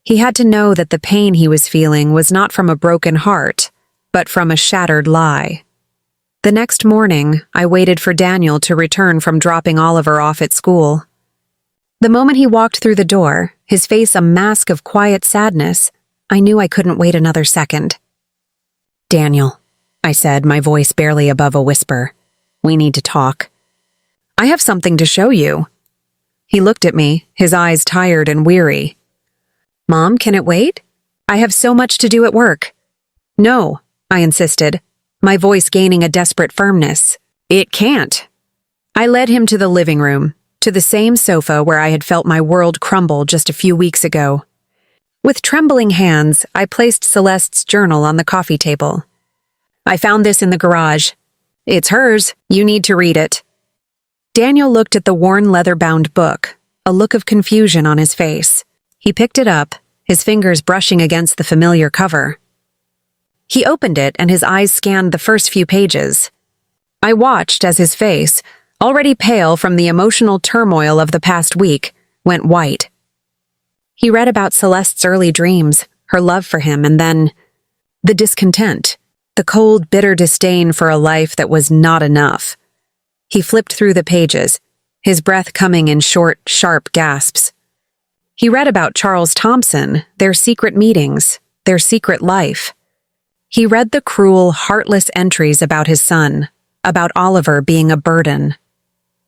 He had to know that the pain he was feeling was not from a broken heart, but from a shattered lie. The next morning, I waited for Daniel to return from dropping Oliver off at school. The moment he walked through the door, his face a mask of quiet sadness, I knew I couldn't wait another second. "Daniel," I said, my voice barely above a whisper. "We need to talk. I have something to show you." He looked at me, his eyes tired and weary. "Mom, can it wait? I have so much to do at work." "No," I insisted, my voice gaining a desperate firmness. "It can't." I led him to the living room, to the same sofa where I had felt my world crumble just a few weeks ago. With trembling hands, I placed Celeste's journal on the coffee table. "I found this in the garage. It's hers. You need to read it." Daniel looked at the worn leather-bound book, a look of confusion on his face. He picked it up, his fingers brushing against the familiar cover. He opened it and his eyes scanned the first few pages. I watched as his face, already pale from the emotional turmoil of the past week, went white. He read about Celeste's early dreams, her love for him, and then the discontent, the cold, bitter disdain for a life that was not enough. He flipped through the pages, his breath coming in short, sharp gasps. He read about Charles Thompson, their secret meetings, their secret life. He read the cruel, heartless entries about his son, about Oliver being a burden.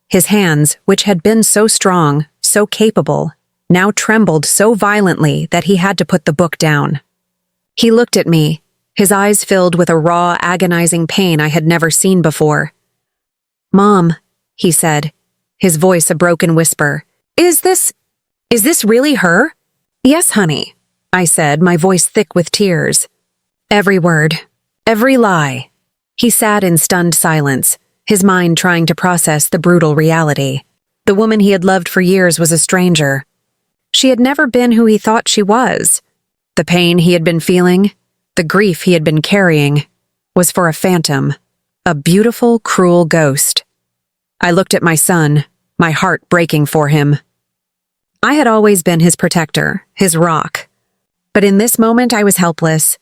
His hands, which had been so strong, so capable, now trembled so violently that he had to put the book down. He looked at me, his eyes filled with a raw, agonizing pain I had never seen before. "Mom," he said, his voice a broken whisper, Is this really her?" "Yes, honey," I said, my voice thick with tears. "Every word, every lie." He sat in stunned silence, his mind trying to process the brutal reality. The woman he had loved for years was a stranger. She had never been who he thought she was. The pain he had been feeling, the grief he had been carrying, was for a phantom, a beautiful, cruel ghost. I looked at my son, my heart breaking for him. I had always been his protector, his rock. But in this moment I was helpless.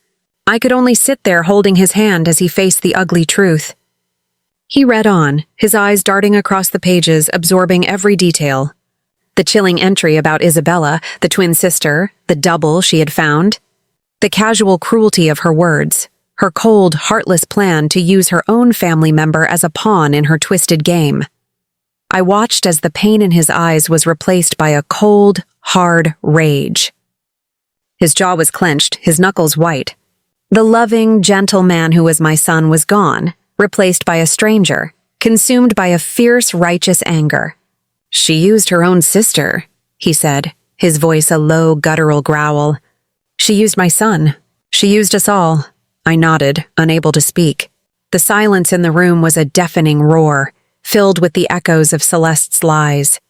I could only sit there holding his hand as he faced the ugly truth. He read on, his eyes darting across the pages, absorbing every detail. The chilling entry about Isabella, the twin sister, the double she had found. The casual cruelty of her words, her cold, heartless plan to use her own family member as a pawn in her twisted game. I watched as the pain in his eyes was replaced by a cold, hard rage. His jaw was clenched, his knuckles white. The loving, gentle man who was my son was gone, replaced by a stranger, consumed by a fierce, righteous anger. "She used her own sister," he said, his voice a low, guttural growl. "She used my son. She used us all." I nodded, unable to speak. The silence in the room was a deafening roar, filled with the echoes of Celeste's lies.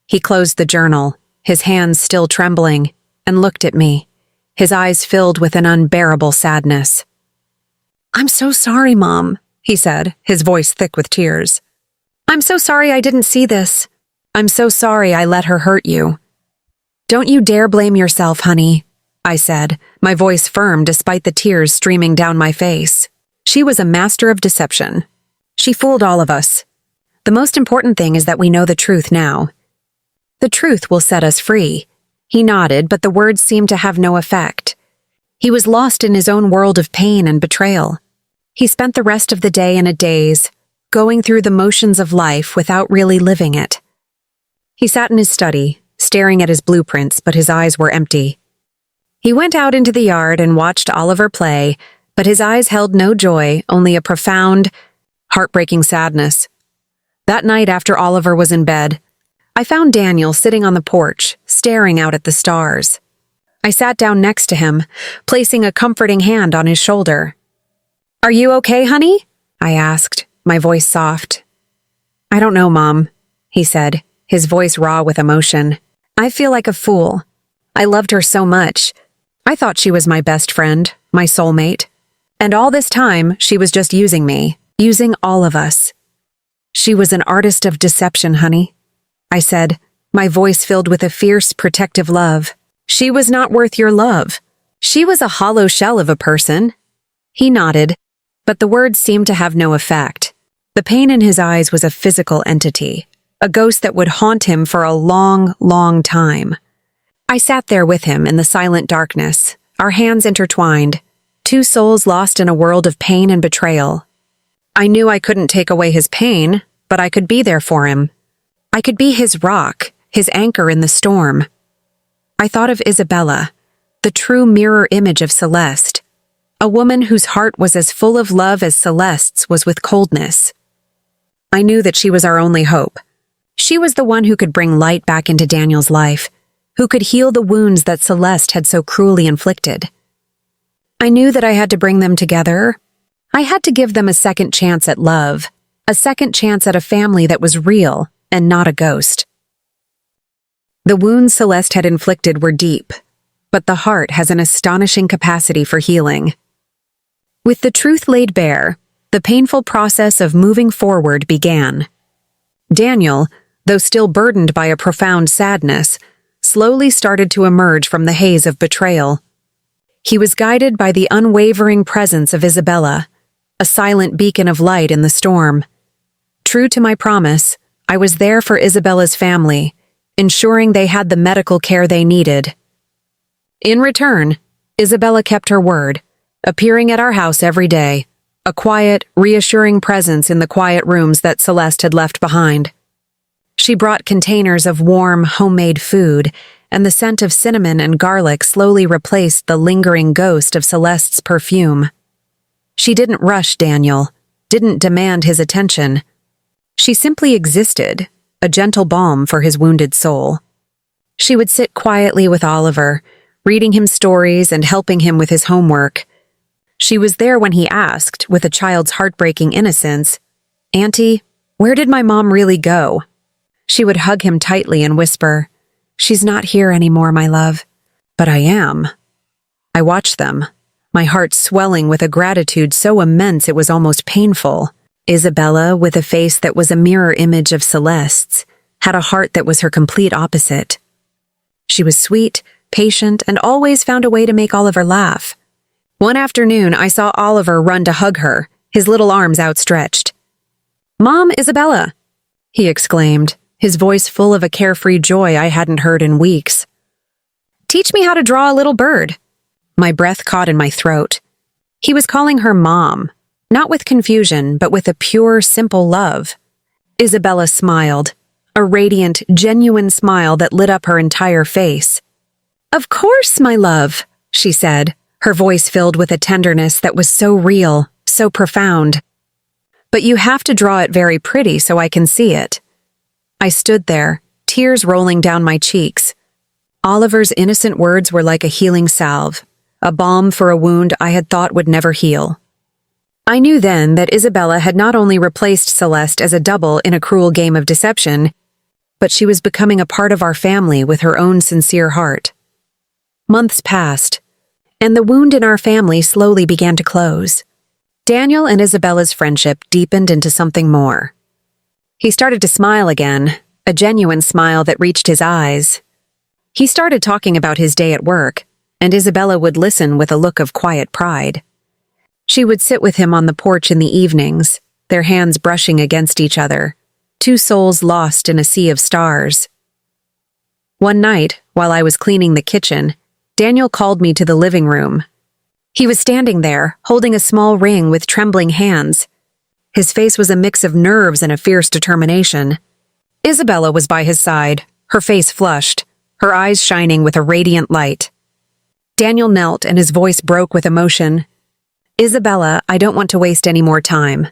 He closed the journal, his hands still trembling, and looked at me, his eyes filled with an unbearable sadness. "I'm so sorry, Mom," he said, his voice thick with tears. "I'm so sorry I didn't see this. I'm so sorry I let her hurt you." "Don't you dare blame yourself, honey," I said, my voice firm despite the tears streaming down my face. She was a master of deception. She fooled all of us. The most important thing is that we know the truth now. The truth will set us free. He nodded, but the words seemed to have no effect. He was lost in his own world of pain and betrayal. He spent the rest of the day in a daze, going through the motions of life without really living it. He sat in his study, staring at his blueprints, but his eyes were empty. He went out into the yard and watched Oliver play, but his eyes held no joy, only a profound, heartbreaking sadness. That night after Oliver was in bed, I found Daniel sitting on the porch, staring out at the stars. I sat down next to him, placing a comforting hand on his shoulder. "Are you okay, honey?" I asked, my voice soft. "I don't know, Mom," he said, his voice raw with emotion. "I feel like a fool. I loved her so much. I thought she was my best friend, my soulmate. And all this time, she was just using me, using all of us." "She was an artist of deception, honey," I said, my voice filled with a fierce, protective love. "She was not worth your love. She was a hollow shell of a person." He nodded, but the words seemed to have no effect. The pain in his eyes was a physical entity, a ghost that would haunt him for a long, long time. I sat there with him in the silent darkness, our hands intertwined, two souls lost in a world of pain and betrayal. I knew I couldn't take away his pain, but I could be there for him. I could be his rock, his anchor in the storm. I thought of Isabella, the true mirror image of Celeste, a woman whose heart was as full of love as Celeste's was with coldness. I knew that she was our only hope. She was the one who could bring light back into Daniel's life, who could heal the wounds that Celeste had so cruelly inflicted. I knew that I had to bring them together. I had to give them a second chance at love, a second chance at a family that was real and not a ghost. The wounds Celeste had inflicted were deep, but the heart has an astonishing capacity for healing. With the truth laid bare, the painful process of moving forward began. Daniel, though still burdened by a profound sadness, slowly started to emerge from the haze of betrayal. He was guided by the unwavering presence of Isabella, a silent beacon of light in the storm. True to my promise, I was there for Isabella's family, ensuring they had the medical care they needed. In return, Isabella kept her word, appearing at our house every day, a quiet, reassuring presence in the quiet rooms that Celeste had left behind. She brought containers of warm, homemade food, and the scent of cinnamon and garlic slowly replaced the lingering ghost of Celeste's perfume. She didn't rush Daniel, didn't demand his attention. She simply existed, a gentle balm for his wounded soul. She would sit quietly with Oliver, reading him stories and helping him with his homework. She was there when he asked, with a child's heartbreaking innocence, "Auntie, where did my mom really go?" She would hug him tightly and whisper, "She's not here anymore, my love." But I am. I watched them, my heart swelling with a gratitude so immense it was almost painful. Isabella, with a face that was a mirror image of Celeste's, had a heart that was her complete opposite. She was sweet, patient, and always found a way to make Oliver laugh. One afternoon, I saw Oliver run to hug her, his little arms outstretched. "Mom, Isabella!" he exclaimed, his voice full of a carefree joy I hadn't heard in weeks. "Teach me how to draw a little bird." My breath caught in my throat. He was calling her Mom, not with confusion, but with a pure, simple love. Isabella smiled, a radiant, genuine smile that lit up her entire face. "Of course, my love," she said, her voice filled with a tenderness that was so real, so profound. "But you have to draw it very pretty so I can see it." I stood there, tears rolling down my cheeks. Oliver's innocent words were like a healing salve, a balm for a wound I had thought would never heal. I knew then that Isabella had not only replaced Celeste as a double in a cruel game of deception, but she was becoming a part of our family with her own sincere heart. Months passed, and the wound in our family slowly began to close. Daniel and Isabella's friendship deepened into something more. He started to smile again, a genuine smile that reached his eyes. He started talking about his day at work, and Isabella would listen with a look of quiet pride. She would sit with him on the porch in the evenings, their hands brushing against each other, two souls lost in a sea of stars. One night, while I was cleaning the kitchen, Daniel called me to the living room. He was standing there, holding a small ring with trembling hands. His face was a mix of nerves and a fierce determination. Isabella was by his side, her face flushed, her eyes shining with a radiant light. Daniel knelt and his voice broke with emotion. Isabella, I don't want to waste any more time.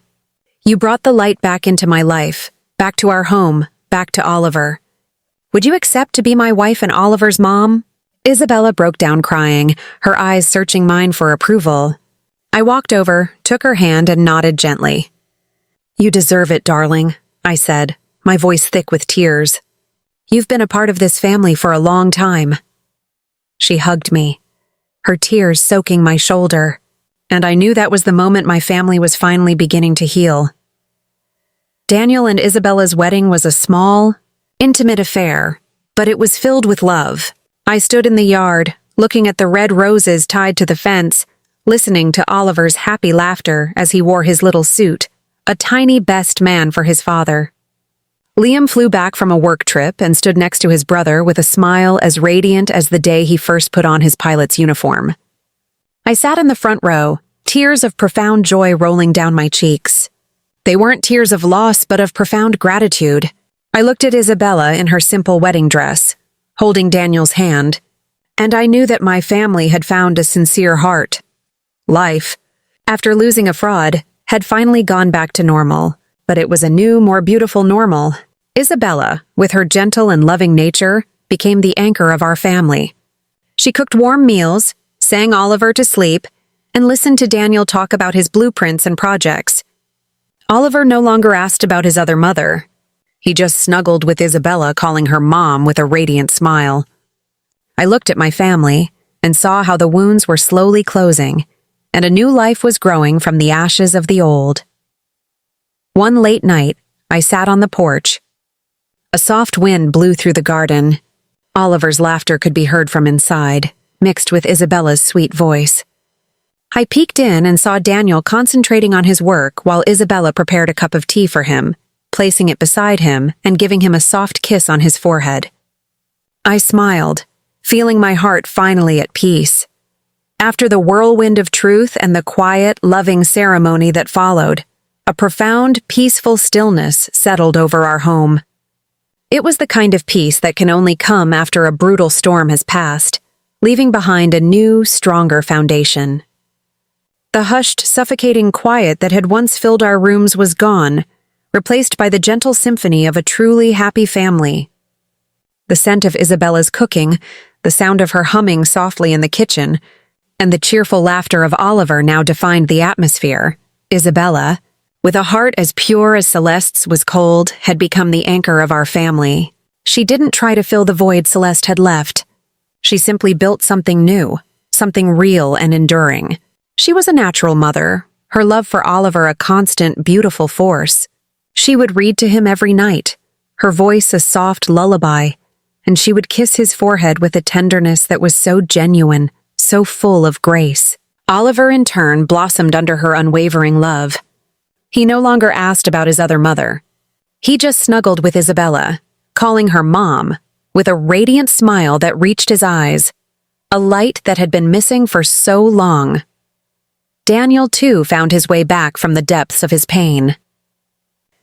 You brought the light back into my life, back to our home, back to Oliver. Would you accept to be my wife and Oliver's mom? Isabella broke down crying, her eyes searching mine for approval. I walked over, took her hand, and nodded gently. You deserve it, darling, I said, my voice thick with tears. You've been a part of this family for a long time. She hugged me, her tears soaking my shoulder, and I knew that was the moment my family was finally beginning to heal. Daniel and Isabella's wedding was a small, intimate affair, but it was filled with love. I stood in the yard, looking at the red roses tied to the fence, listening to Oliver's happy laughter as he wore his little suit, a tiny best man for his father. Liam flew back from a work trip and stood next to his brother with a smile as radiant as the day he first put on his pilot's uniform. I sat in the front row, tears of profound joy rolling down my cheeks. They weren't tears of loss, but of profound gratitude. I looked at Isabella in her simple wedding dress, holding Daniel's hand, and I knew that my family had found a sincere heart. Life, after losing a fraud, had finally gone back to normal, but it was a new, more beautiful normal. Isabella, with her gentle and loving nature, became the anchor of our family. She cooked warm meals, sang Oliver to sleep, and listened to Daniel talk about his blueprints and projects. Oliver no longer asked about his other mother. He just snuggled with Isabella, calling her mom with a radiant smile. I looked at my family and saw how the wounds were slowly closing, and a new life was growing from the ashes of the old. One late night, I sat on the porch. A soft wind blew through the garden. Oliver's laughter could be heard from inside, mixed with Isabella's sweet voice. I peeked in and saw Daniel concentrating on his work while Isabella prepared a cup of tea for him, placing it beside him and giving him a soft kiss on his forehead. I smiled, feeling my heart finally at peace. After the whirlwind of truth and the quiet, loving ceremony that followed, a profound, peaceful stillness settled over our home. It was the kind of peace that can only come after a brutal storm has passed, leaving behind a new, stronger foundation. The hushed, suffocating quiet that had once filled our rooms was gone, replaced by the gentle symphony of a truly happy family. The scent of Isabella's cooking, the sound of her humming softly in the kitchen, and the cheerful laughter of Oliver now defined the atmosphere. Isabella, with a heart as pure as Celeste's was cold, had become the anchor of our family. She didn't try to fill the void Celeste had left. She simply built something new, something real and enduring. She was a natural mother, her love for Oliver a constant, beautiful force. She would read to him every night, her voice a soft lullaby, and she would kiss his forehead with a tenderness that was so genuine, so full of grace. Oliver, in turn, blossomed under her unwavering love. He no longer asked about his other mother. He just snuggled with Isabella, calling her mom, with a radiant smile that reached his eyes, a light that had been missing for so long. Daniel, too, found his way back from the depths of his pain.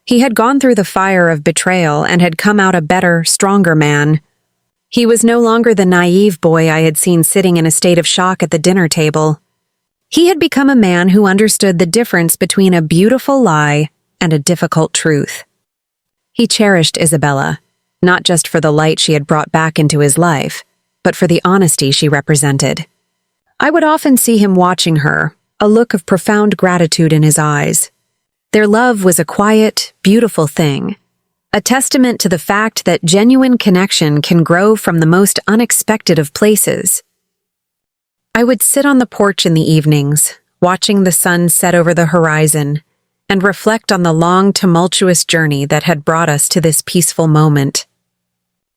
He had gone through the fire of betrayal and had come out a better, stronger man. He was no longer the naive boy I had seen sitting in a state of shock at the dinner table. He had become a man who understood the difference between a beautiful lie and a difficult truth. He cherished Isabella, not just for the light she had brought back into his life, but for the honesty she represented. I would often see him watching her, a look of profound gratitude in his eyes. Their love was a quiet, beautiful thing, a testament to the fact that genuine connection can grow from the most unexpected of places. I would sit on the porch in the evenings, watching the sun set over the horizon, and reflect on the long, tumultuous journey that had brought us to this peaceful moment.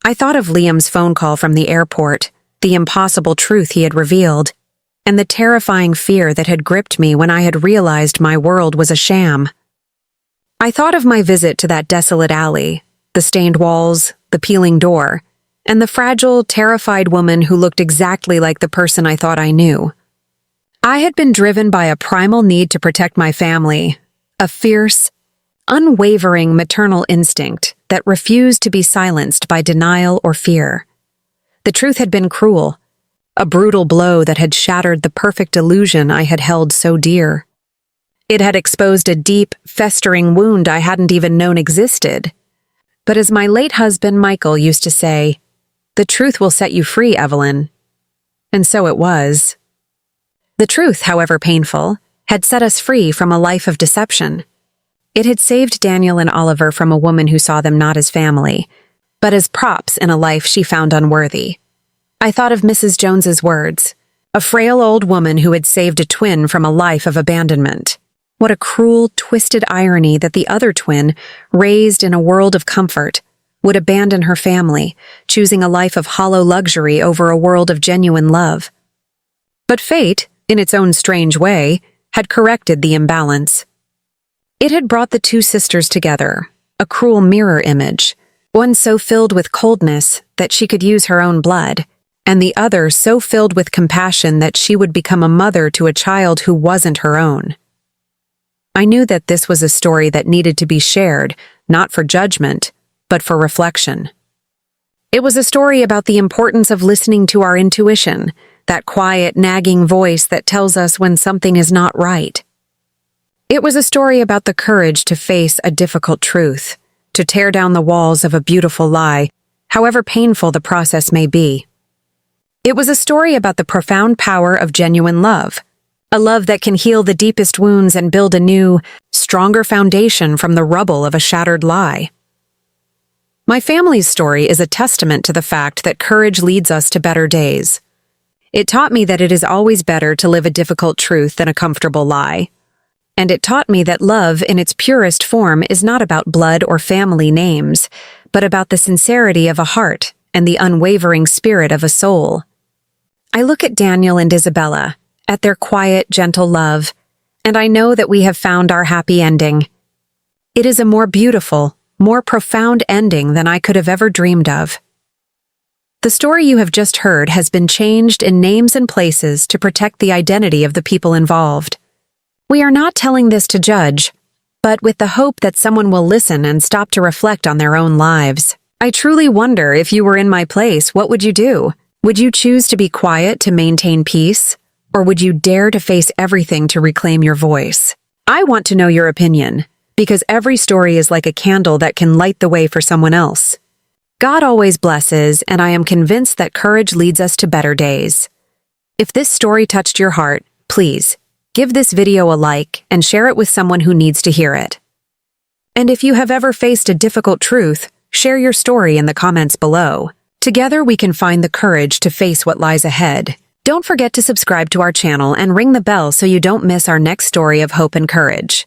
I thought of Liam's phone call from the airport, the impossible truth he had revealed, and the terrifying fear that had gripped me when I had realized my world was a sham. I thought of my visit to that desolate alley, the stained walls, the peeling door, and the fragile, terrified woman who looked exactly like the person I thought I knew. I had been driven by a primal need to protect my family, a fierce, unwavering maternal instinct that refused to be silenced by denial or fear. The truth had been cruel, a brutal blow that had shattered the perfect illusion I had held so dear. It had exposed a deep, festering wound I hadn't even known existed. But as my late husband Michael used to say, "The truth will set you free, Evelyn." And so it was. The truth, however painful, had set us free from a life of deception. It had saved Daniel and Oliver from a woman who saw them not as family, but as props in a life she found unworthy. I thought of Mrs. Jones's words, a frail old woman who had saved a twin from a life of abandonment. What a cruel, twisted irony that the other twin, raised in a world of comfort, would abandon her family, choosing a life of hollow luxury over a world of genuine love. But fate, in its own strange way, had corrected the imbalance. It had brought the two sisters together, a cruel mirror image, one so filled with coldness that she could use her own blood, and the other so filled with compassion that she would become a mother to a child who wasn't her own. I knew that this was a story that needed to be shared, not for judgment, but for reflection. It was a story about the importance of listening to our intuition, that quiet, nagging voice that tells us when something is not right. It was a story about the courage to face a difficult truth, to tear down the walls of a beautiful lie, however painful the process may be. It was a story about the profound power of genuine love, a love that can heal the deepest wounds and build a new, stronger foundation from the rubble of a shattered lie. My family's story is a testament to the fact that courage leads us to better days. It taught me that it is always better to live a difficult truth than a comfortable lie. And it taught me that love in its purest form is not about blood or family names, but about the sincerity of a heart and the unwavering spirit of a soul. I look at Daniel and Isabella, at their quiet, gentle love, and I know that we have found our happy ending. It is a more beautiful, more profound ending than I could have ever dreamed of. The story you have just heard has been changed in names and places to protect the identity of the people involved. We are not telling this to judge, but with the hope that someone will listen and stop to reflect on their own lives. I truly wonder, if you were in my place, what would you do? Would you choose to be quiet to maintain peace? Or would you dare to face everything to reclaim your voice? I want to know your opinion, because every story is like a candle that can light the way for someone else. God always blesses, and I am convinced that courage leads us to better days. If this story touched your heart, please, give this video a like and share it with someone who needs to hear it. And if you have ever faced a difficult truth, share your story in the comments below. Together we can find the courage to face what lies ahead. Don't forget to subscribe to our channel and ring the bell so you don't miss our next story of hope and courage.